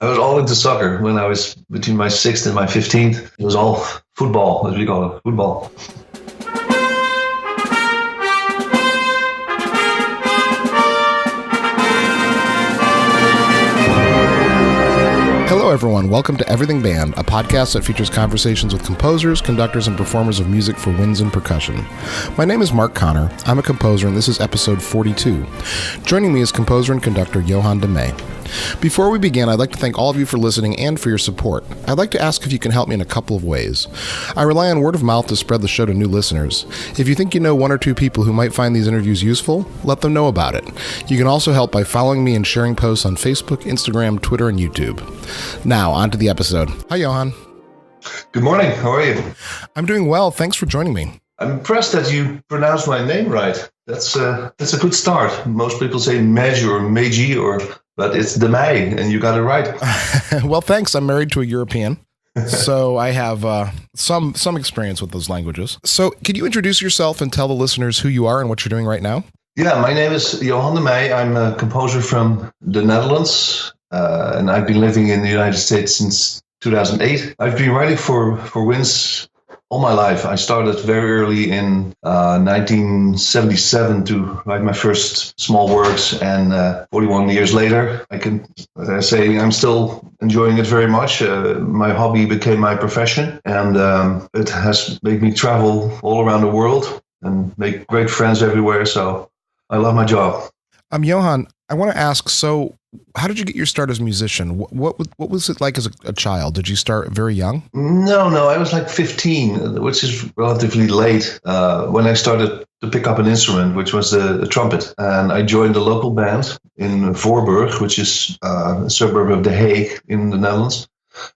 I was all into soccer when I was between my 6th and my 15th. It was all football, as we call it, football. Hello, everyone. Welcome to Everything Band, a podcast that features conversations with composers, conductors, and performers of music for winds and percussion. My name is Mark Connor. I'm a composer, and this is episode 42. Joining me is composer and conductor Johan De Meij. Before we begin, I'd like to thank all of you for listening and for your support. I'd like to ask if you can help me in a couple of ways. I rely on word of mouth to spread the show to new listeners. If you think you know one or two people who might find these interviews useful, let them know about it. You can also help by following me and sharing posts on Facebook, Instagram, Twitter, and YouTube. Now, on to the episode. Hi, Johan. Good morning. How are you? I'm doing well. Thanks for joining me. I'm impressed that you pronounced my name right. That's a good start. Most people say Meij or Meiji, but it's De Meij, and you got it right. Well, thanks. I'm married to a European, so I have some experience with those languages. So can you introduce yourself and tell the listeners who you are and what you're doing right now? Yeah, my name is Johan De Meij. I'm a composer from the Netherlands, and I've been living in the United States since 2008. I've been writing for winds all my life. I started very early in 1977 to write my first small works, and 41 years later, I can say I'm still enjoying it very much. My hobby became my profession, and it has made me travel all around the world and make great friends everywhere. So I love my job. Johan, I want to ask, so how did you get your start as a musician? What was it like as a child? Did you start very young? No, I was like 15, which is relatively late when I started to pick up an instrument, which was the trumpet. And I joined a local band in Voorburg, which is a suburb of The Hague in the Netherlands,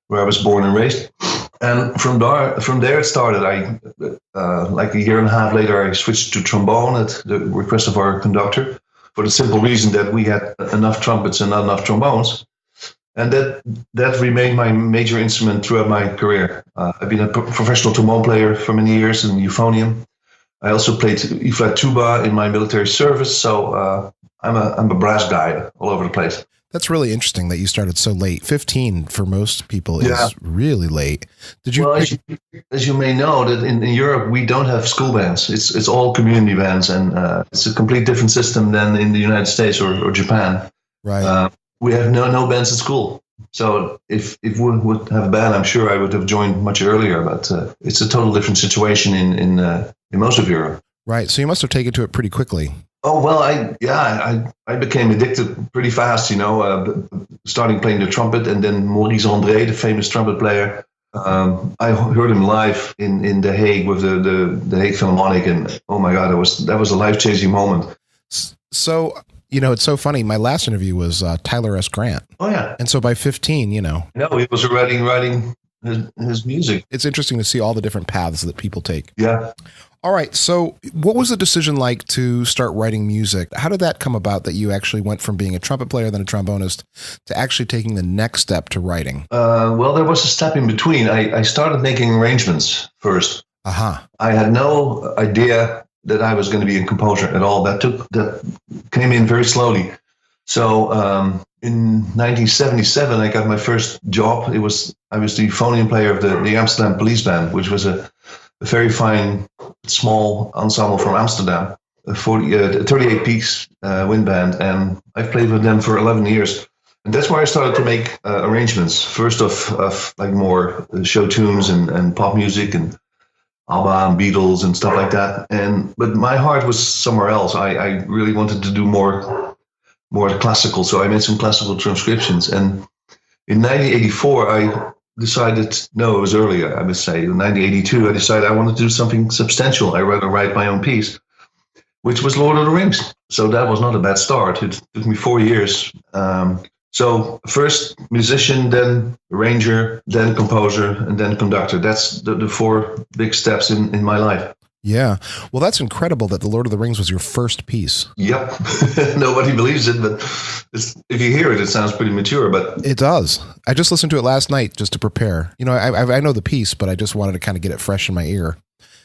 where I was born and raised. And from there it started. Like a year and a half later, I switched to trombone at the request of our conductor, for the simple reason that we had enough trumpets and not enough trombones. And that remained my major instrument throughout my career. I've been a professional trombone player for many years in euphonium. I also played E-flat tuba in my military service, so I'm a brass guy all over the place. That's really interesting that you started so late. 15 for most people is really late. Did you? Well, as you may know, that in Europe we don't have school bands. It's all community bands, and it's a complete different system than in the United States or Japan. Right. We have no bands at school. So if we would have a band, I'm sure I would have joined much earlier. But it's a total different situation in most of Europe. Right. So you must have taken to it pretty quickly. Oh, well, I became addicted pretty fast, starting playing the trumpet, and then Maurice André, the famous trumpet player, I heard him live in The Hague with the Hague Philharmonic, and oh my God, that was a life-changing moment. So, it's so funny. My last interview was Tyler S. Grant. Oh, yeah. And so by 15, No, he was already writing his music. It's interesting to see all the different paths that people take. Yeah. All right. So what was the decision like to start writing music? How did that come about that you actually went from being a trumpet player, then a trombonist, to actually taking the next step to writing? Well, there was a step in between. I started making arrangements first. Uh-huh. I had no idea that I was going to be a composer at all. That came in very slowly. So in 1977, I got my first job. I was the euphonium player of the Amsterdam Police Band, which was a very fine, small ensemble from Amsterdam, a 38-piece wind band, and I've played with them for 11 years. And that's where I started to make arrangements, first of like more show tunes and pop music and ABBA and Beatles and stuff like that. But my heart was somewhere else. I really wanted to do more classical, so I made some classical transcriptions. And in 1984, no, it was earlier, I must say. In 1982, I decided I wanted to do something substantial. I rather write my own piece, which was Lord of the Rings. So that was not a bad start. It took me 4 years. So first musician, then arranger, then composer, and then conductor. That's the 4 big steps in my life. Yeah. Well, that's incredible that The Lord of the Rings was your first piece. Yep. Nobody believes it, but if you hear it, it sounds pretty mature, but it does. I just listened to it last night just to prepare. I know the piece, but I just wanted to kind of get it fresh in my ear.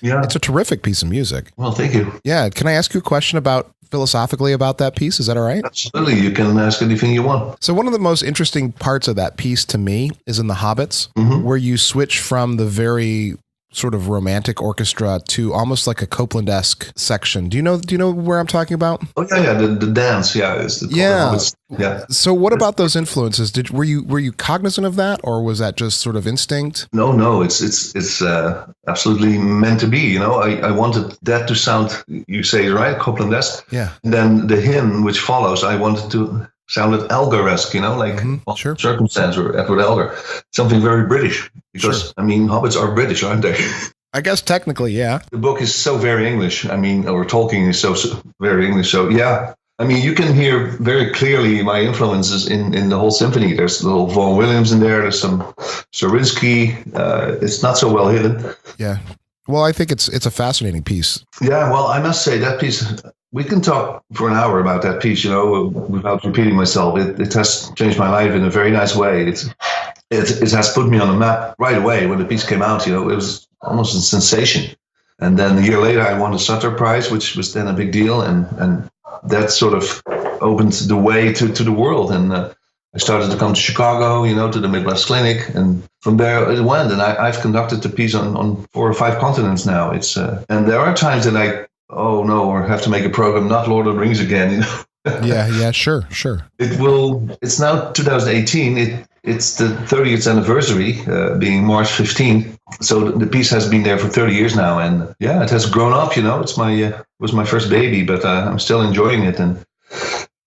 Yeah. It's a terrific piece of music. Well, thank you. Yeah. Can I ask you a question philosophically about that piece? Is that all right? Absolutely. You can ask anything you want. So one of the most interesting parts of that piece to me is in the Hobbits, where you switch from the very sort of romantic orchestra to almost like a Copland-esque section. Do you know where I'm talking about? Oh yeah, the dance, yeah, yeah. So what about those influences? Were you cognizant of that, or was that just sort of instinct? No, it's absolutely meant to be. You know, I wanted that to sound, you say right, Copland-esque. Yeah. And then the hymn which follows, I wanted to sound Elgar-esque, you know, like sure. Circumstance or Edward Elgar, something very British. Because, sure. I mean, hobbits are British, aren't they? I guess technically, yeah. The book is so very English. I mean, or Tolkien is so very English. So, yeah. I mean, you can hear very clearly my influences in the whole symphony. There's a little Vaughan Williams in there. There's some Sarinsky. It's not so well hidden. Yeah. Well, I think it's a fascinating piece. Yeah, well, I must say that piece, we can talk for an hour about that piece, you know, without repeating myself. It has changed my life in a very nice way. It has put me on the map right away when the piece came out. You know, it was almost a sensation. And then a year later, I won the Sutter Prize, which was then a big deal. And that sort of opened the way to the world. And I started to come to Chicago, you know, to the Midwest Clinic. And from there it went. And I've conducted the piece on 4 or 5 continents now. It's and there are times that or have to make a program, not Lord of the Rings again, you know. Yeah, sure. It's now 2018. It's the 30th anniversary, being March 15th. So the piece has been there for 30 years now, and yeah, it has grown up. You know, it was my first baby, but I'm still enjoying it. And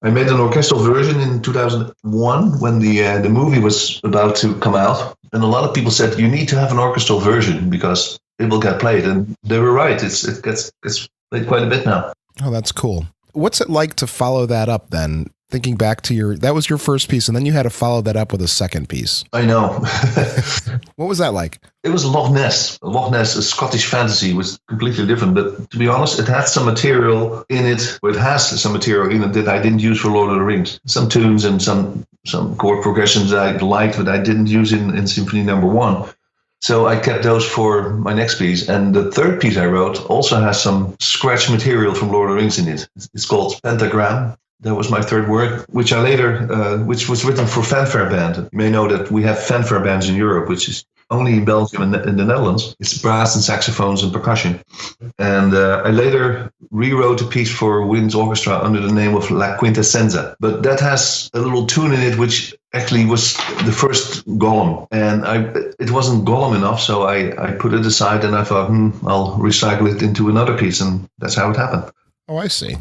I made an orchestral version in 2001 when the movie was about to come out, and a lot of people said you need to have an orchestral version because it will get played, and they were right. It gets played quite a bit now. Oh, that's cool. What's it like to follow that up then? Thinking back to that was your first piece, and then you had to follow that up with a second piece. I know. What was that like? It was Loch Ness. Loch Ness, a Scottish fantasy, was completely different. But to be honest, it had some material in it. Or it has some material in it that I didn't use for Lord of the Rings. Some tunes and some chord progressions that I liked, but I didn't use in Symphony No. 1. So I kept those for my next piece. And the third piece I wrote also has some scratch material from Lord of the Rings in it. It's called Pentagram. That was my third work, which I later, which was written for fanfare band. You may know that we have fanfare bands in Europe, which is only in Belgium and in the Netherlands. It's brass and saxophones and percussion. And I later rewrote a piece for Wind's Orchestra under the name of La Quintessenza. But that has a little tune in it, which actually was the first Gollum. And it wasn't Gollum enough, so I put it aside and I thought, I'll recycle it into another piece. And that's how it happened. Oh, I see.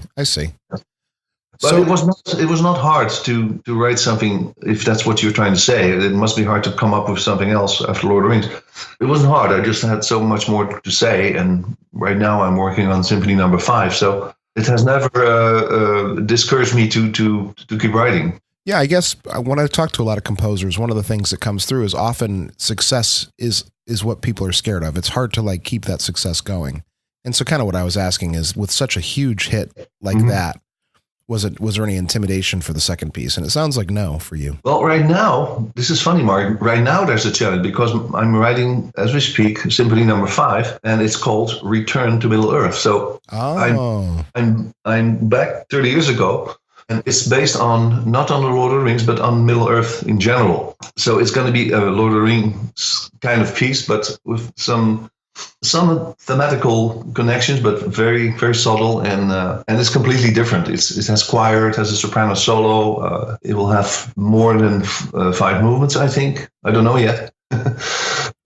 But so, it was not hard to write something, if that's what you're trying to say. It must be hard to come up with something else after Lord of the Rings. It wasn't hard. I just had so much more to say. And right now I'm working on Symphony No. 5. So it has never discouraged me to keep writing. Yeah, I guess when I talk to a lot of composers, one of the things that comes through is often success is what people are scared of. It's hard to keep that success going. And so kind of what I was asking is, with such a huge hit like that, was there any intimidation for the second piece? And it sounds like no for you. Well, right now, this is funny, Mark. Right now, there's a challenge because I'm writing, as we speak, Symphony No. 5, and it's called Return to Middle Earth. So I'm back 30 years ago, and it's based on not on the Lord of the Rings, but on Middle Earth in general. So it's going to be a Lord of the Rings kind of piece, but with some thematical connections, but very, very subtle, and it's completely different. It has choir, it has a soprano solo. It will have more than 5 movements, I think. I don't know yet.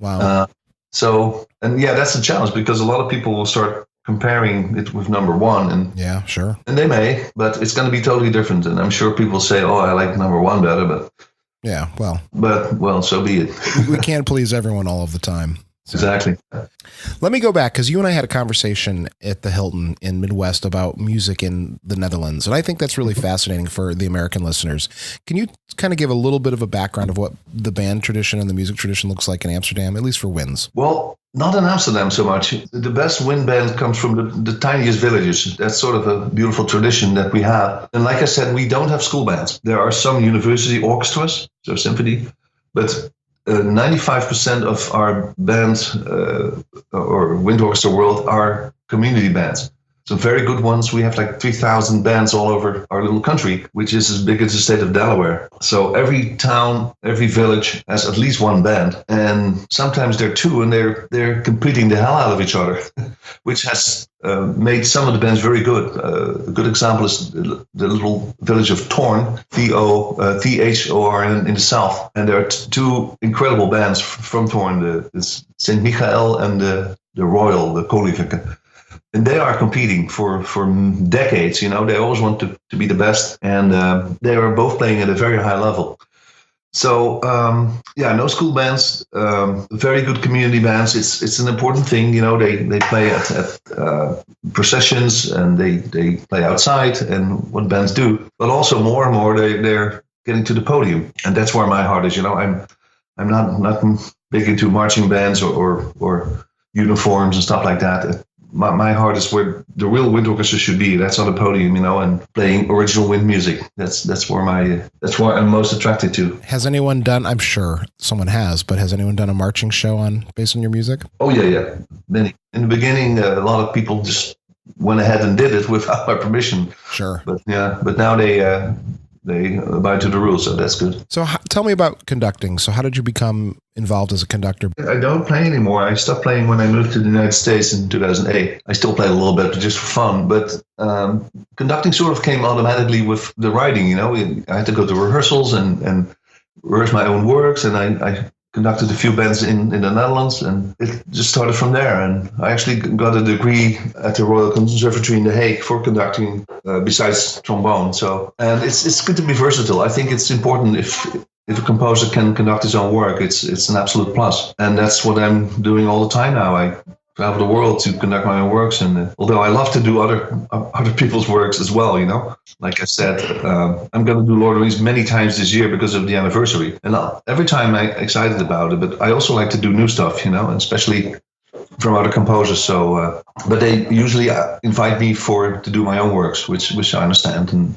Wow. That's a challenge because a lot of people will start comparing it with No. 1, and yeah, sure, and they may, but it's going to be totally different. And I'm sure people say, "Oh, I like No. 1 better," but so be it. We can't please everyone all of the time. So. Exactly. Let me go back, because you and I had a conversation at the Hilton in Midwest about music in the Netherlands. And I think that's really fascinating for the American listeners. Can you kind of give a little bit of a background of what the band tradition and the music tradition looks like in Amsterdam, at least for winds? Well, not in Amsterdam so much. The best wind band comes from the tiniest villages. That's sort of a beautiful tradition that we have. And like I said, we don't have school bands. There are some university orchestras, so symphony, but 95% of our bands or wind orchestra world are community bands. Some very good ones. We have like 3,000 bands all over our little country, which is as big as the state of Delaware. So every town, every village has at least one band, and sometimes there are two, and they're competing the hell out of each other, which has made some of the bands very good. A good example is the little village of Thorn, Thorn in the south, and there are two incredible bands from Thorn, the St. Michael and the Royal, the Koninklijke. And they are competing for decades. They always want to be the best, and they are both playing at a very high level. So no school bands, very good community bands. It's an important thing. They play at processions, and they play outside, and what bands do. But also more and more they're getting to the podium, and that's where my heart is. I'm not big into marching bands or uniforms and stuff like that. My heart is where the real wind orchestra should be. That's on the podium, and playing original wind music. That's where I'm most attracted to. Has anyone done? I'm sure someone has, but has anyone done a marching show based on your music? Oh yeah, many. In the beginning, a lot of people just went ahead and did it without my permission. Sure. But now they abide to the rules, so that's good. So tell me about conducting. So how did you become involved as a conductor? I don't play anymore. I stopped playing when I moved to the United States in 2008. I still play a little bit, just for fun. But conducting sort of came automatically with the writing. I had to go to rehearsals and rehearse my own works, and I conducted a few bands in the Netherlands, and it just started from there. And I actually got a degree at the Royal Conservatory in The Hague for conducting, besides trombone. So, and it's good to be versatile. I think it's important if a composer can conduct his own work, it's an absolute plus. And that's what I'm doing all the time now. I travel the world to conduct my own works, and although I love to do other people's works as well, like I said, I'm going to do Lord of the Rings many times this year because of the anniversary, and every time I'm excited about it. But I also like to do new stuff, and especially from other composers. So, but they usually invite me to do my own works, which I understand. And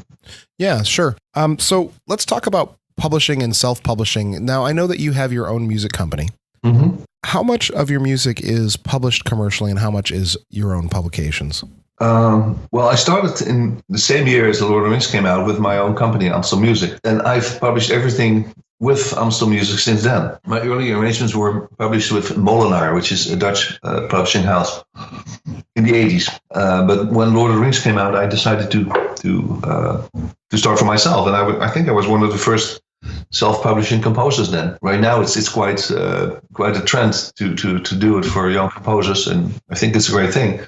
yeah, sure. So let's talk about publishing and self-publishing. Now, I know that you have your own music company. Mm-hmm. How much of your music is published commercially, and how much is your own publications? Well, I started in the same year as the Lord of the Rings came out with my own company, Amstel Music, and I've published everything with Amstel Music since then. My early arrangements were published with Molenaar, which is a Dutch publishing house, in the 80s. But when Lord of the Rings came out, I decided to start for myself, and I think I was one of the first self-publishing composers then. Right now, it's quite a trend to do it for young composers, and I think it's a great thing.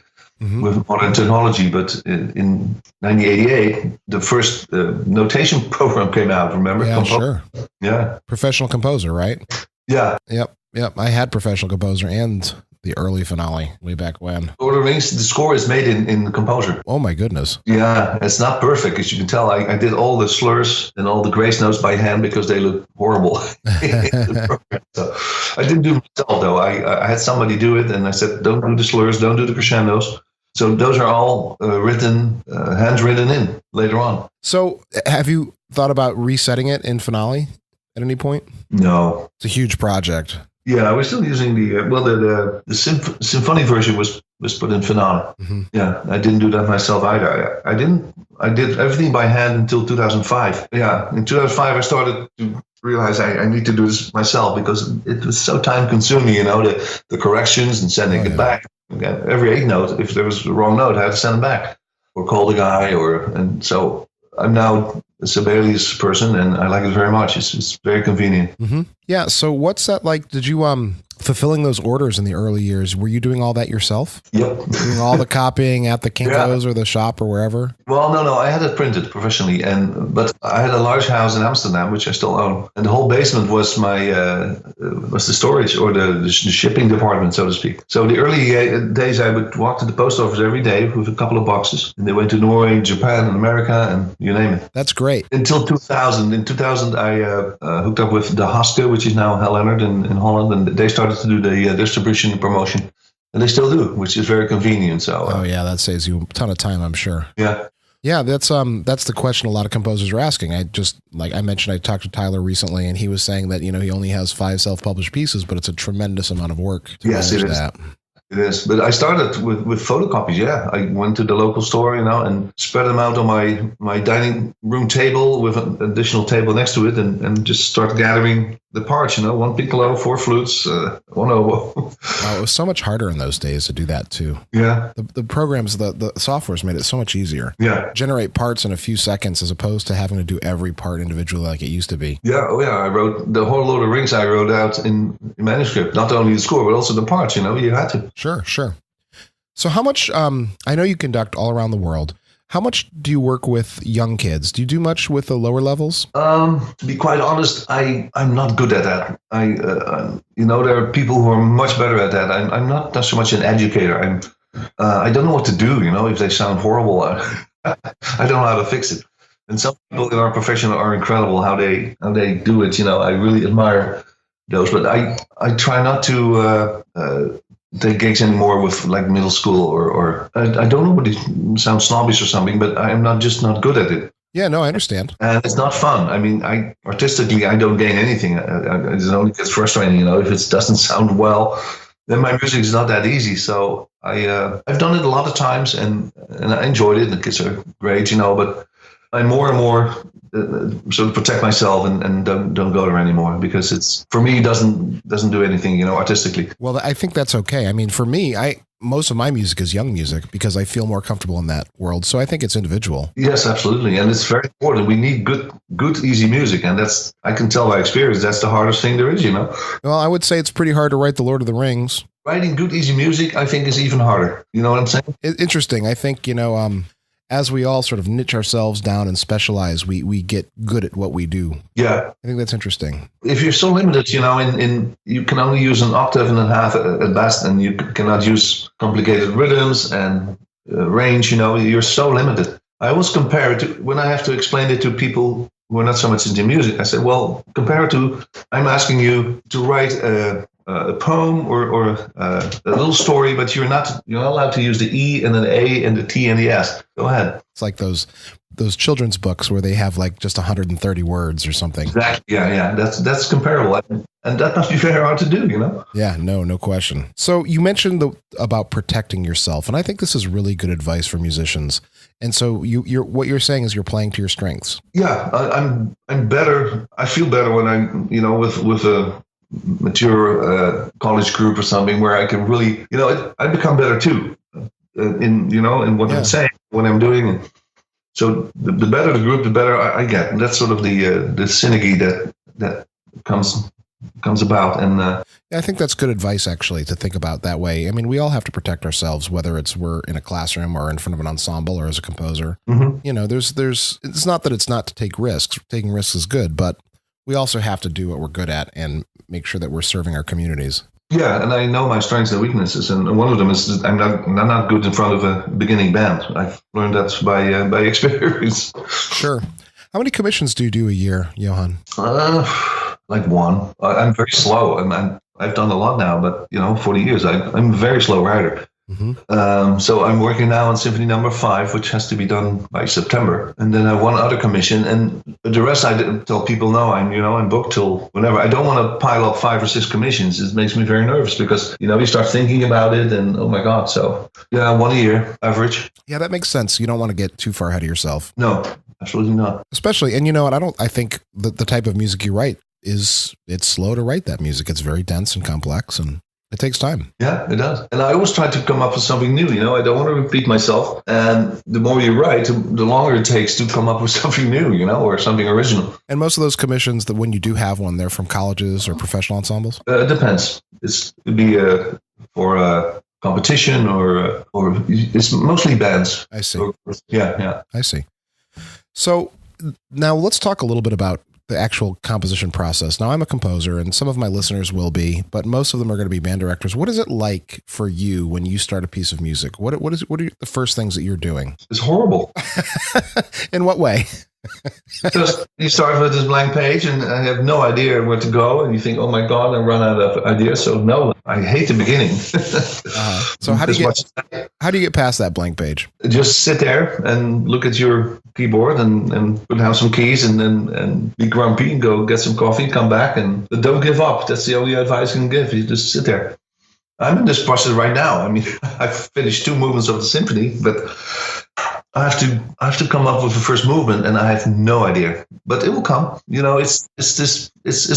Mm-hmm. With modern technology. But in 1988, the first notation program came out. Remember? Yeah, sure. Yeah, Professional Composer, right? Yeah. Yep. I had Professional Composer and the early finale way back when. Lord of the Rings, the score is made in Composer. Oh my goodness. Yeah, it's not perfect, as you can tell. I did all the slurs and all the grace notes by hand because they look horrible. So I didn't do it myself, though. I had somebody do it, and I said, don't do the slurs, don't do the crescendos. So those are all handwritten in later on. So have you thought about resetting it in finale at any point? No. It's a huge project. Yeah, we're still using the Symphony version was put in finale. Mm-hmm. Yeah, I didn't do that myself either. I did everything by hand until 2005. Yeah, in 2005 I started to realize I need to do this myself because it was so time consuming. The corrections and sending it back. Again, every 8 note, if there was a wrong note, I had to send it back or call the guy. And so I'm now a Sibelius person, and I like it very much. It's very convenient. Mm-hmm. Yeah. So what's that like? Did you fulfilling those orders in the early years? Were you doing all that yourself? Yep. Doing all the copying at the Kinko's or the shop or wherever? Well, no. I had it printed professionally, but I had a large house in Amsterdam, which I still own, and the whole basement was was the storage or the shipping department, so to speak. So the early days, I would walk to the post office every day with a couple of boxes, and they went to Norway, Japan, and America, and you name it. That's great. Until 2000. In 2000, I hooked up with De Haske, which is now Hel Leonard in Holland, and they started to do the distribution and promotion, and they still do, which is very convenient. So oh yeah, that saves you a ton of time, I'm sure. Yeah. Yeah, that's the question a lot of composers are asking. Like I mentioned, I talked to Tyler recently, and he was saying that, he only has 5 self-published pieces, but it's a tremendous amount of work to manage that. It is, but I started with photocopies. Yeah, I went to the local store, and spread them out on my dining room table with an additional table next to it, and just start gathering the parts. 1 piccolo, 4 flutes, 1 oboe. It was so much harder in those days to do that too. Yeah, the programs, the software's made it so much easier. Yeah, generate parts in a few seconds as opposed to having to do every part individually like it used to be. Yeah, I wrote the whole Lord of the Rings. I wrote out in manuscript, not only the score but also the parts. You had to. Sure. So how much, I know you conduct all around the world. How much do you work with young kids? Do you do much with the lower levels? To be quite honest, I'm not good at that. There are people who are much better at that. I'm not so much an educator. I don't know what to do, if they sound horrible. I don't know how to fix it. And some people in our profession are incredible how they do it. I really admire those, but I try not to take gigs anymore with like middle school or I don't know what it sounds snobbish or something, but I'm just not good at it. Yeah, no, I understand. And it's not fun. I mean, artistically, I don't gain anything. It only gets frustrating, if it doesn't sound well, then my music is not that easy. So I've done it a lot of times and I enjoyed it. The kids are great, but I more and more sort of protect myself and don't go there anymore because it's, for me, doesn't do anything, artistically. Well, I think that's okay. I mean, for me, most of my music is young music because I feel more comfortable in that world. So I think it's individual. Yes, absolutely. And it's very important. We need good, easy music. And I can tell by experience, that's the hardest thing there is, Well, I would say it's pretty hard to write The Lord of the Rings. Writing good, easy music, I think, is even harder. You know what I'm saying? Interesting. I think, as we all sort of niche ourselves down and specialize, we get good at what we do. Yeah. I think that's interesting. If you're so limited, in you can only use an octave and a half at best, and you cannot use complicated rhythms and range, you're so limited. I always compare it to, when I have to explain it to people who are not so much into music, I say, well, compare it to, I'm asking you to write a poem or a little story, but you're not allowed to use the E and an A and the T and the S. Go ahead. It's like those children's books where they have like just 130 words or something. Exactly. Yeah. That's comparable. And that must be very hard to do, Yeah, no question. So you mentioned about protecting yourself, and I think this is really good advice for musicians. And so what you're saying is you're playing to your strengths. Yeah, I'm better. I feel better when I'm, with a mature college group or something where I can really, I become better too in what I'm saying, what I'm doing. And so the better the group, the better I get. And that's sort of the synergy that comes about. And I think that's good advice, actually, to think about that way. I mean, we all have to protect ourselves, whether we're in a classroom or in front of an ensemble or as a composer. Mm-hmm. There's it's not that it's not to take risks. Taking risks is good, but we also have to do what we're good at and make sure that we're serving our communities. Yeah, and I know my strengths and weaknesses, and one of them is that I'm not good in front of a beginning band. I've learned that by experience. Sure. How many commissions do you do a year, Johan? Like one. I'm very slow, and I've done a lot now, but 40 years. I'm a very slow writer. Mm-hmm. So I'm working now on Symphony number 5, which has to be done by September. And then I have one other commission, and the rest I tell people, no, I'm booked till whenever. I don't want to pile up 5 or 6 commissions. It makes me very nervous because, you start thinking about it and, oh my God. So yeah, 1 a year average. Yeah, that makes sense. You don't want to get too far ahead of yourself. No, absolutely not. Especially, and I think that the type of music you write it's slow to write that music. It's very dense and complex, and it takes time. Yeah, it does. And I always try to come up with something new. I don't want to repeat myself. And the more you write, the longer it takes to come up with something new, or something original. And most of those commissions, that when you do have one, they're from colleges or professional ensembles? It depends. It could be for a competition or it's mostly bands. I see. Yeah. I see. So now let's talk a little bit about the actual composition process. Now, I'm a composer, and some of my listeners will be, but most of them are going to be band directors. What is it like for you when you start a piece of music? What are the first things that you're doing? It's horrible. In what way? Because you start with this blank page and I have no idea where to go, and you think, "Oh my God, I run out of ideas." So no, I hate the beginning. So how do you get past that blank page? Just sit there and look at your keyboard and put down some keys and be grumpy and go get some coffee, come back, and don't give up. That's the only advice I can give. You just sit there. I'm in this process right now. I mean, I've finished 2 movements of the symphony, but I have to come up with the first movement, and I have no idea. But it will come. You know, it's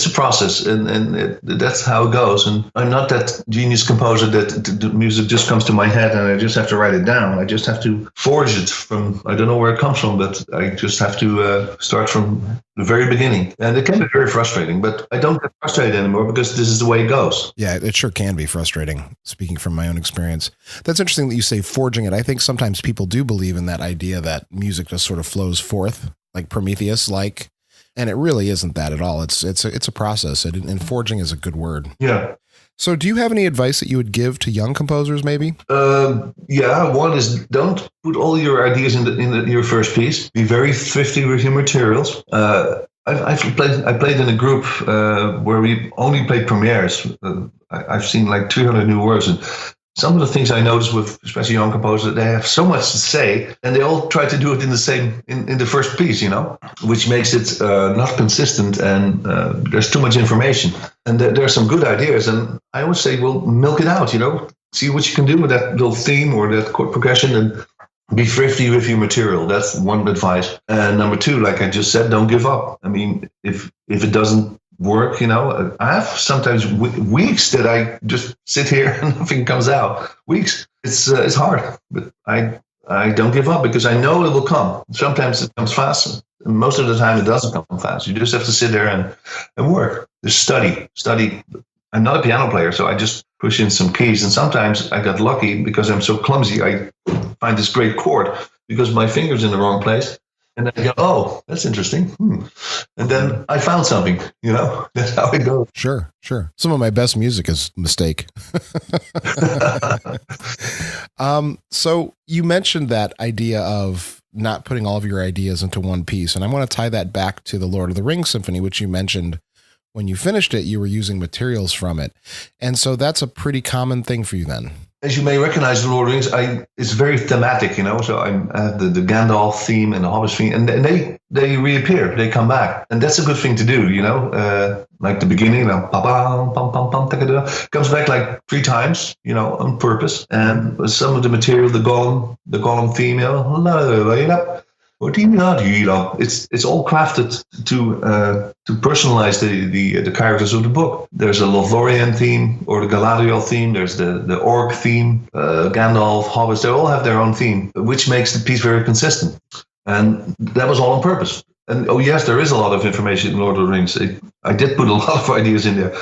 a process, and that's how it goes. And I'm not that genius composer that the music just comes to my head and I just have to write it down. I just have to forge it from. I don't know where it comes from, but I just have to start from the very beginning. And it can be very frustrating, but I don't get frustrated anymore because this is the way it goes. Yeah, it sure can be frustrating. Speaking from my own experience, that's interesting that you say forging it. I think sometimes people do believe in that idea that music just sort of flows forth like Prometheus, and it really isn't that at all. It's a process, and forging is a good word. Yeah. So do you have any advice that you would give to young composers maybe? Yeah. One is don't put all your ideas in your first piece. Be very thrifty with your materials. I played in a group where we only played premieres. I've seen like 300 new works, and some of the things I noticed with especially young composers, they have so much to say, and they all try to do it in the first piece, you know, which makes it not consistent, and there's too much information. And there's some good ideas, and I always say, well, milk it out, you know, see what you can do with that little theme or that chord progression, and be thrifty with your material. That's one advice. And number 2, like I just said, don't give up. I mean, if it doesn't work, you know, I have sometimes weeks that I just sit here and nothing comes out. Weeks. It's hard, but I don't give up because I know it will come. Sometimes it comes fast, and most of the time it doesn't come fast. You just have to sit there and work. Just study. I'm not a piano player, so I just push in some keys, and sometimes I got lucky because I'm so clumsy. I find this great chord because my finger's in the wrong place. And then I go, oh, that's interesting. And then I found something, you know, that's how it goes. Sure. Some of my best music is mistake. So you mentioned that idea of not putting all of your ideas into one piece. And I want to tie that back to the Lord of the Rings Symphony, which you mentioned when you finished it, you were using materials from it. And so that's a pretty common thing for you then. As you may recognize, the Lord of the Rings, it's very thematic, you know. So I have the Gandalf theme and the Hobbit theme, and they reappear, they come back, and that's a good thing to do, you know. Like the beginning, comes back like 3 times, you know, on purpose. And some of the material, the Gollum theme, you know, it's all crafted to personalize the characters of the book. There's a Lothlorien theme or the Galadriel theme. There's the Orc theme, Gandalf, Hobbits. They all have their own theme, which makes the piece very consistent. And that was all on purpose. And oh yes, there is a lot of information in Lord of the Rings. I did put a lot of ideas in there.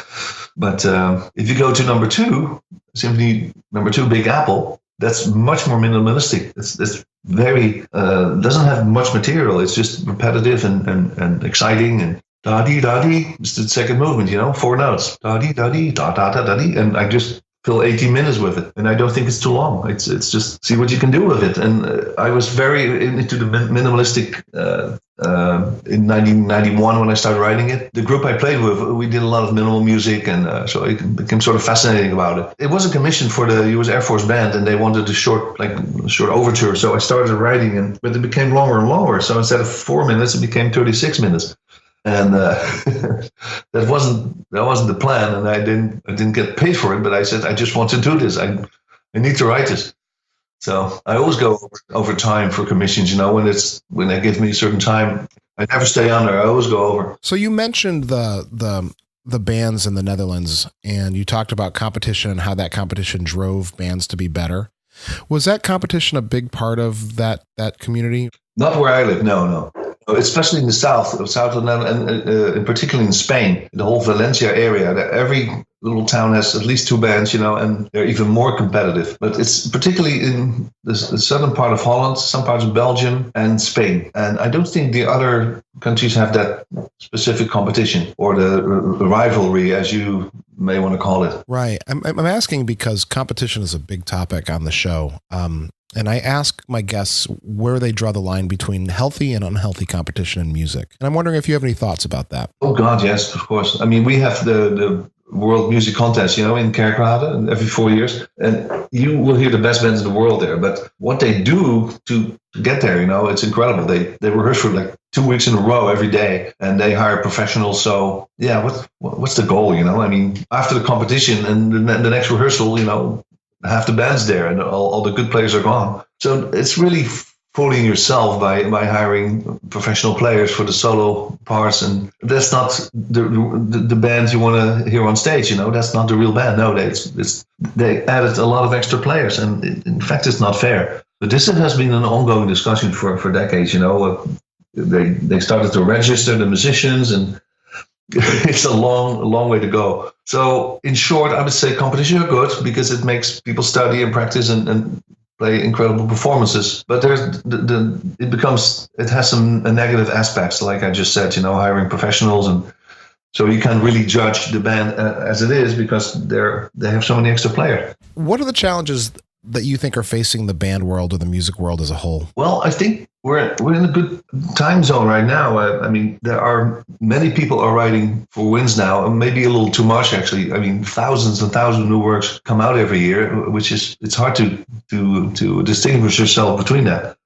But if you go to number 2, Symphony number 2, Big Apple, that's much more minimalistic. It's very doesn't have much material. It's just repetitive and exciting, and da dee da dee. It's the second movement, you know, 4 notes, da dee da dee da da da da dee, and I just fill 18 minutes with it, and I don't think it's too long. It's just see what you can do with it. And I was very into the minimalistic in 1991 when I started writing it. The group I played with, we did a lot of minimal music, and so it became sort of fascinating about it. It was a commission for the U.S. Air Force Band, and they wanted a short overture. So I started writing, but it became longer and longer. So instead of 4 minutes, it became 36 minutes. And that wasn't the plan, and I didn't get paid for it. But I said I just want to do this. I need to write this. So I always go over time for commissions. You know, when they give me a certain time, I never stay under. I always go over. So you mentioned the bands in the Netherlands, and you talked about competition and how that competition drove bands to be better. Was that competition a big part of that community? Not where I live. No. Especially in the south of the Netherlands, and particularly in Spain, the whole Valencia area. Every little town has at least 2 bands, you know, and they're even more competitive. But it's particularly in the southern part of Holland, some parts of Belgium, and Spain. And I don't think the other countries have that specific competition or the rivalry, as you may want to call it. Right. I'm asking because competition is a big topic on the show. And I ask my guests where they draw the line between healthy and unhealthy competition in music. And I'm wondering if you have any thoughts about that. Oh, God, yes, of course. I mean, we have the World Music Contest, in Kerkrade every 4 years. And you will hear the best bands in the world there. But what they do to get there, it's incredible. They rehearse for like 2 weeks in a row every day, and they hire professionals. So, yeah, what's the goal, I mean, after the competition and the next rehearsal, half the band's there and all the good players are gone. So it's really fooling yourself by hiring professional players for the solo parts, and that's not the band you want to hear on stage. That's not the real band. No, they added a lot of extra players, and in fact, it's not fair. But this has been an ongoing discussion for decades. They started to register the musicians, and it's a long way to go. So in short, I would say competitions are good because it makes people study and practice and play incredible performances. But it has some negative aspects, like I just said, hiring professionals, and so you can't really judge the band as it is because they have so many extra players. What are the challenges that you think are facing the band world or the music world as a whole? Well, I think we're in a good time zone right now. I mean, there are many people are writing for wins now, and maybe a little too much actually. I mean, thousands and thousands of new works come out every year, it's hard to distinguish yourself between that.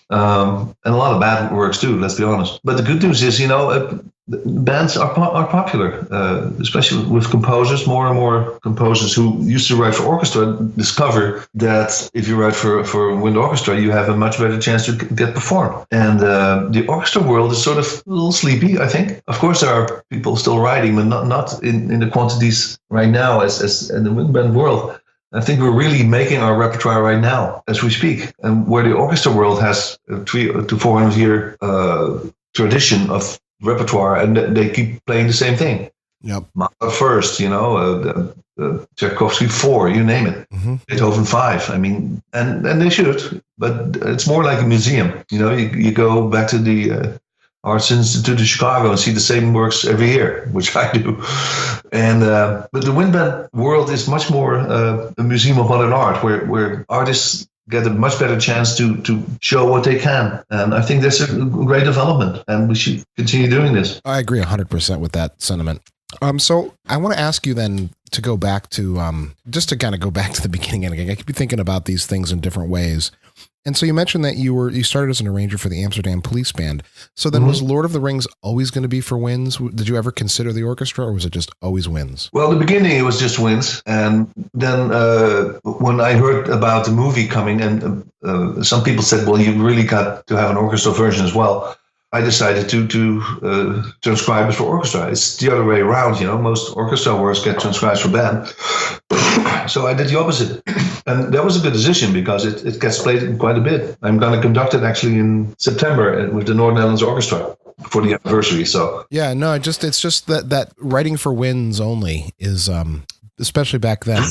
And a lot of bad works too, let's be honest. But the good news is, bands are popular, especially with composers. More and more composers who used to write for orchestra discover that if you write for wind orchestra, you have a much better chance to get performed. And the orchestra world is sort of a little sleepy, I think. Of course, there are people still writing, but not in the quantities right now as in the wind band world. I think we're really making our repertoire right now as we speak. And where the orchestra world has a 300 to 400 year tradition of repertoire, and they keep playing the same thing. Yep. Mahler first, Tchaikovsky 4, you name it. Mm-hmm. Beethoven 5. I mean, and they should, but it's more like a museum. You go back to the Arts Institute of Chicago and see the same works every year, which I do. And but the wind band world is much more a museum of modern art, where artists get a much better chance to show what they can. And I think that's a great development, and we should continue doing this. I agree 100% with that sentiment. So I want to ask you then to go back to, just to kind of go back to the beginning. And again, I keep thinking about these things in different ways. And so you mentioned that you started as an arranger for the Amsterdam Police Band. So then was Lord of the Rings always going to be for winds? Did you ever consider the orchestra, or was it just always winds? Well, in the beginning it was just winds. And then when I heard about the movie coming, and some people said, well, you really got to have an orchestral version as well, I decided to transcribe it for orchestra. It's the other way around, most orchestra works get transcribed for band. So I did the opposite. And that was a good decision because it gets played quite a bit. I'm going to conduct it actually in September with the Northern Netherlands Orchestra for the anniversary. So yeah, no, it's just that writing for winds only is, especially back then,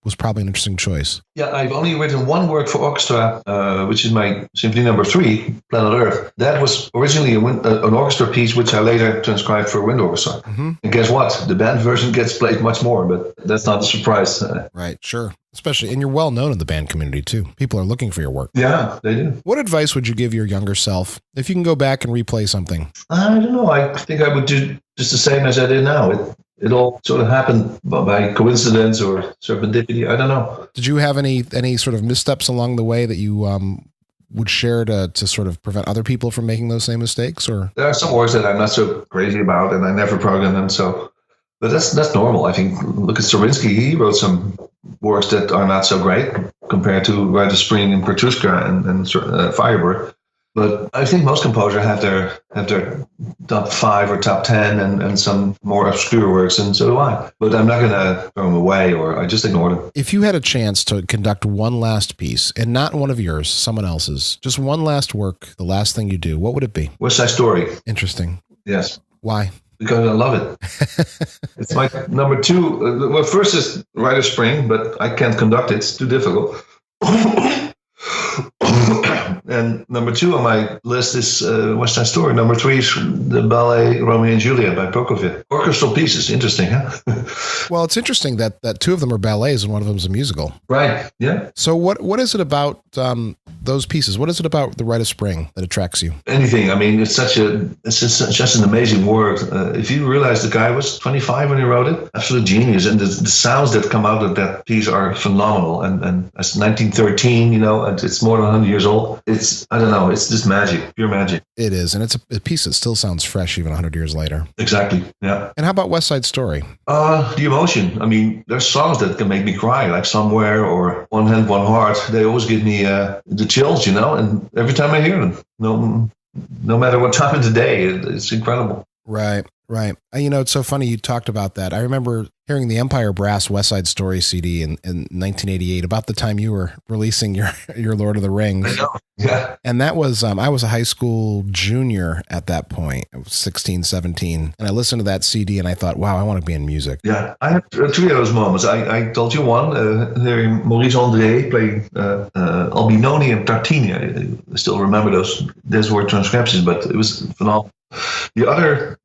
was probably an interesting choice. Yeah, I've only written one work for orchestra, which is my Symphony No. 3, Planet Earth. That was originally an orchestra piece, which I later transcribed for wind orchestra. Mm-hmm. And guess what? The band version gets played much more, but that's not a surprise. Right, sure. Especially, and you're well known in the band community too. People are looking for your work. Yeah, they do. What advice would you give your younger self if you can go back and replay something? I don't know. I think I would do just the same as I did now. It all sort of happened by coincidence or serendipity. I don't know. Did you have any sort of missteps along the way that you would share to sort of prevent other people from making those same mistakes? Or there are some works that I'm not so crazy about, and I never program them. So, but that's normal. I think look at Stravinsky. He wrote some works that are not so great compared to Rite of Spring and Petrushka and Firebird. But I think most composers have their top 5 or top 10 and some more obscure works, and so do I. But I'm not going to throw them away, or I just ignore them. If you had a chance to conduct one last piece, and not one of yours, someone else's, just one last work, the last thing you do, what would it be? West Side Story. Interesting. Yes. Why? Because I love it. It's my number 2. Well, first is Rite of Spring, but I can't conduct it. It's too difficult. And number 2 on my list is West Side Story. Number 3 is the ballet Romeo and Juliet by Prokofiev. Orchestral pieces, interesting, huh? Well, it's interesting that two of them are ballets and one of them is a musical. Right. Yeah. So what is it about those pieces? What is it about The Rite of Spring that attracts you? Anything. I mean, it's just an amazing work. If you realize the guy was 25 when he wrote it, absolute genius. And the sounds that come out of that piece are phenomenal. And it's 1913, and it's more than 100 years old. I don't know, it's just magic, pure magic. It is. And it's a piece that still sounds fresh even 100 years later. Exactly. Yeah. And how about West Side Story? The emotion. I mean, there's songs that can make me cry, like Somewhere or One Hand, One Heart. They always give me the chills, and every time I hear them, no matter what time of the day, it's incredible. Right. It's so funny you talked about that. I remember hearing the Empire Brass West Side Story CD in 1988, about the time you were releasing your Lord of the Rings. I know. Yeah. And that was, I was a high school junior at that point. I was 16, 17. And I listened to that CD and I thought, wow, I want to be in music. Yeah. I had 3 of those moments. I told you one, hearing Maurice André playing Albinoni and Tartini. I still remember those were transcriptions, but it was phenomenal. The other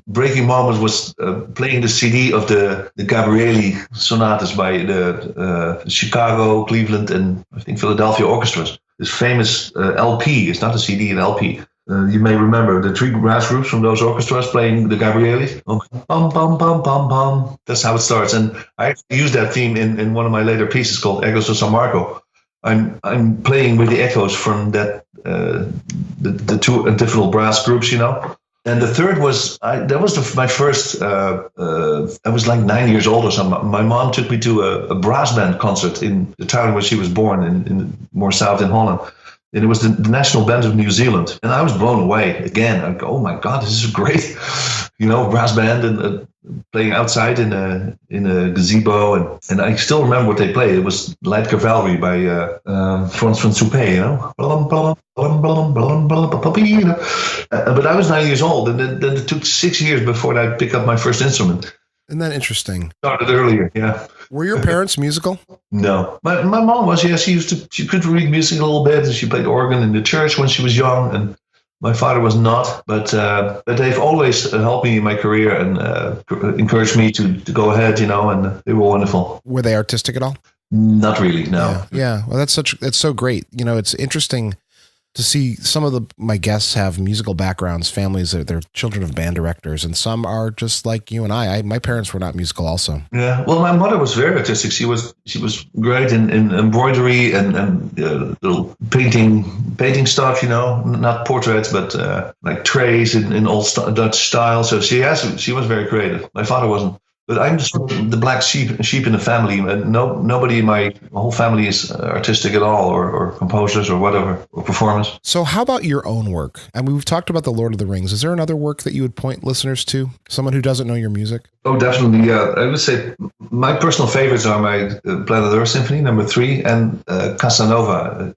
breaking moment was playing the CD of the Gabrieli sonatas by the Chicago, Cleveland, and I think Philadelphia orchestras. This famous LP. It's not a CD, an LP. You may remember the 3 brass groups from those orchestras playing the Gabrieli. Bum, bum, bum, bum, bum. That's how it starts. And I actually used that theme in one of my later pieces called Echoes of San Marco. I'm playing with the echoes from that the 2 different brass groups, And the third was my first. I was like 9 years old or something. My mom took me to a brass band concert in the town where she was born, in more south in Holland. And it was the National Band of New Zealand, and I was blown away again. I go, oh my God, this is great, brass band and playing outside in a gazebo, and I still remember what they played. It was Light Cavalry by Frans van Soupé, But I was 9 years old, and then it took 6 years before I picked up my first instrument. Isn't that interesting? Started earlier, yeah. Were your parents musical? No. My mom was, yeah. She could read music a little bit, and she played organ in the church when she was young, and my father was not. But they've always helped me in my career and encouraged me to go ahead, and they were wonderful. Were they artistic at all? Not really, no. Yeah. Well, that's so great. It's interesting to see some of my guests have musical backgrounds, families that they're children of band directors, and some are just like you and I. My parents were not musical also. Yeah. Well, my mother was very artistic. She was great in embroidery and little painting stuff, not portraits, but like trays in old Dutch style. So she was very creative. My father wasn't. But I'm just the black sheep in the family. And nobody in my whole family is artistic at all, or composers or whatever, or performers. So how about your own work? I mean, we've talked about the Lord of the Rings. Is there another work that you would point listeners to? Someone who doesn't know your music? Oh, definitely. Yeah, I would say my personal favorites are my Planet Earth Symphony No. 3 and Casanova.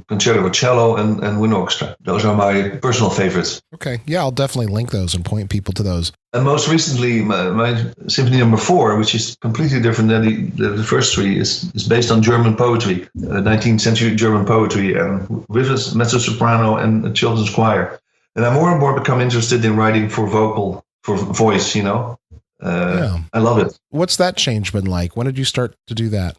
Concerto with cello and wind orchestra. Those are my personal favorites. Okay. Yeah, I'll definitely link those and point people to those. And most recently, my Symphony No. 4, which is completely different than the first 3, is based on German poetry, 19th century German poetry, and with a mezzo-soprano and a children's choir. And I more and more become interested in writing for voice, I love it. What's that change been like? When did you start to do that?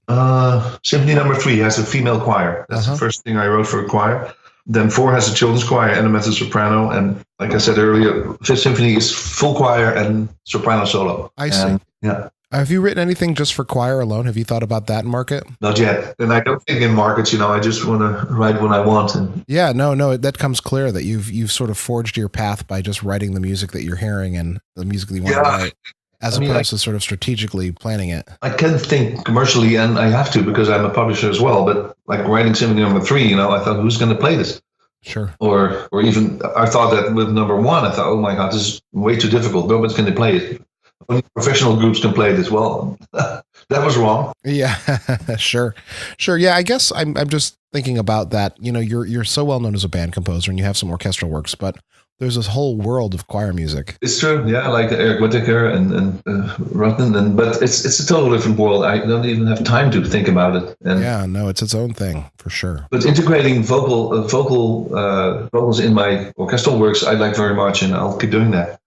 Symphony No. 3 has a female choir. That's the first thing I wrote for a choir. Then 4 has a children's choir and a mezzo-soprano. And like I said earlier, 5th Symphony is full choir and soprano solo. I see. Yeah. Have you written anything just for choir alone? Have you thought about that market? Not yet. And I don't think in markets, I just want to write when I want. Yeah, no, that comes clear that you've sort of forged your path by just writing the music that you're hearing and the music that you want to write. As opposed to sort of strategically planning it. I can think commercially, and I have to because I'm a publisher as well. But like writing Symphony No. 3, I thought, who's going to play this? Sure. Or even I thought that with No. 1, I thought, oh my God, this is way too difficult. Nobody's going to play it. Only professional groups can play it as well. That was wrong. Yeah, sure. Yeah, I guess I'm just thinking about that. You're so well known as a band composer, and you have some orchestral works, but there's this whole world of choir music. It's true, yeah, like Eric Whittaker and Rutten, but it's a totally different world. I don't even have time to think about it. Yeah, no, it's its own thing for sure. But integrating vocals in my orchestral works, I like very much, and I'll keep doing that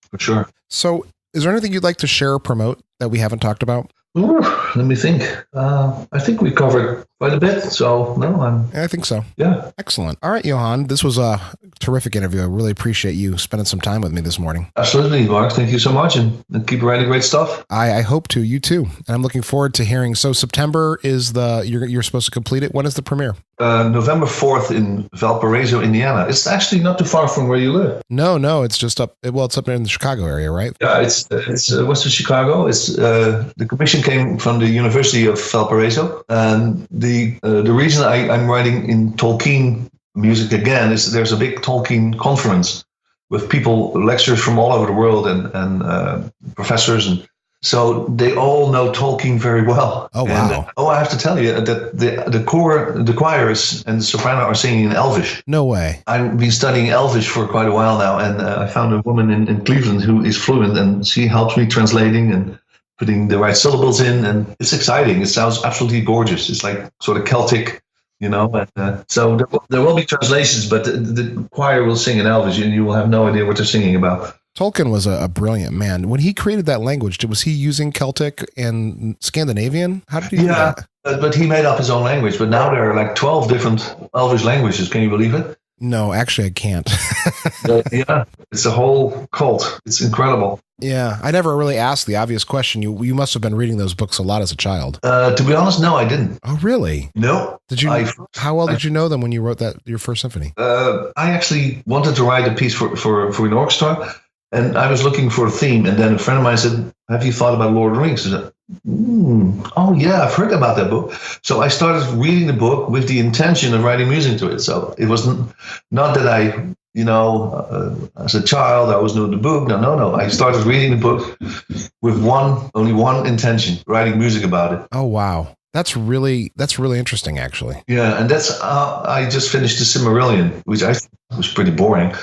for sure. So Is there anything you'd like to share or promote that we haven't talked about? Ooh, let me think. I think we covered quite a bit. So, no, I think so. Yeah. Excellent. All right, Johan, this was a terrific interview. I really appreciate you spending some time with me this morning. Absolutely, Mark. Thank you so much. And keep writing great stuff. I hope to. You too. And I'm looking forward to hearing. So September is you're supposed to complete it. When is the premiere? November 4th in Valparaiso, Indiana. It's actually not too far from where you live. No, it's just up. Well, it's up in the Chicago area, right? Yeah, it's Western Chicago. It's the commission came from the University of Valparaiso, and the reason I'm writing in Tolkien music again is there's a big Tolkien conference with lecturers from all over the world and professors, and so they all know Tolkien very well. Oh wow! And, I have to tell you that the choirs and the soprano are singing in Elvish. No way! I've been studying Elvish for quite a while now, and I found a woman in Cleveland who is fluent, and she helps me translating and putting the right syllables in, and it's exciting. It sounds absolutely gorgeous. It's like sort of Celtic, so there will be translations, but the choir will sing in Elvish, and you will have no idea what they're singing about. Tolkien was a brilliant man. When he created that language, was he using Celtic and Scandinavian? How did he do that? But he made up his own language. But now there are like 12 different Elvish languages. Can you believe it? No, actually, I can't. Yeah, it's a whole cult. It's incredible. Yeah, I never really asked the obvious question. You must have been reading those books a lot as a child. To be honest, no, I didn't. Oh, really? No. Did you? How well did you know them when you wrote your first symphony? I actually wanted to write a piece for an orchestra, and I was looking for a theme. And then a friend of mine said, "Have you thought about Lord of the Rings?" I said, "Oh yeah, I've heard about that book." So I started reading the book with the intention of writing music to it. So it wasn't not that I. As a child, I always knew the book. No. I started reading the book with only one intention: writing music about it. Oh wow, that's really interesting, actually. Yeah, and that's I just finished the Silmarillion, which I think was pretty boring,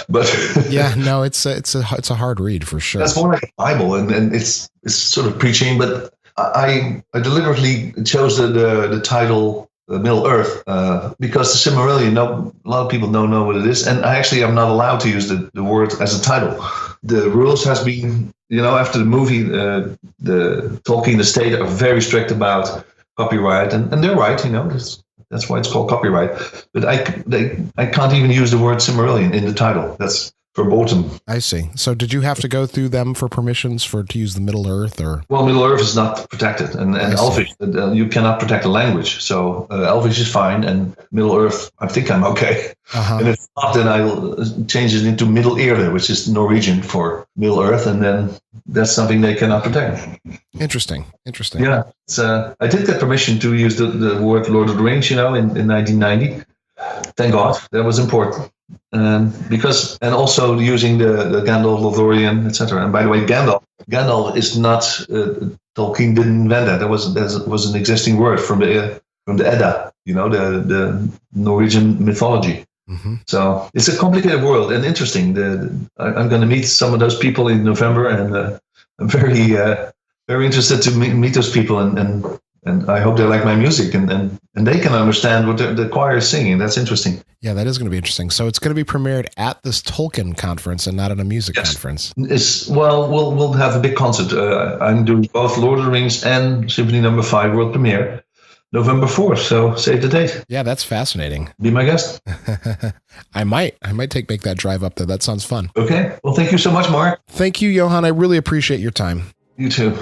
but yeah, no, it's a hard read for sure. That's more like a Bible, and it's sort of preaching. But I deliberately chose the title. Middle Earth, because the Silmarillion, a lot of people don't know what it is, and I'm not allowed to use the word as a title. The rules has been, after the movie, the Tolkien estate are very strict about copyright, and they're right, that's why it's called copyright. But I can't even use the word Silmarillion in the title. That's verboten. I see. So did you have to go through them for permissions to use the Middle Earth, or? Well, Middle Earth is not protected, and Elvish, you cannot protect the language. So Elvish is fine, and Middle Earth, I think I'm okay. Uh-huh. And if not, then I'll change it into Middle Earth, which is Norwegian for Middle Earth, and then that's something they cannot protect. Interesting. Yeah. I did get permission to use the word Lord of the Rings, in 1990. Thank God, that was important. And also using the Gandalf, Lothlorien, etc. And by the way, Gandalf is not Tolkien didn't invent that. That was an existing word from the Edda, the Norwegian mythology. Mm-hmm. So it's a complicated world and interesting. I'm going to meet some of those people in November, and I'm very very interested to meet those people and I hope they like my music and they can understand what the choir is singing. That's interesting. Yeah, that is going to be interesting. So it's going to be premiered at this Tolkien conference and not at a music conference. We'll have a big concert. I'm doing both Lord of the Rings and Symphony No. 5 world premiere November 4th. So save the date. Yeah, that's fascinating. Be my guest. I might make that drive up there. That sounds fun. Okay. Well, thank you so much, Mark. Thank you, Johan. I really appreciate your time. You too.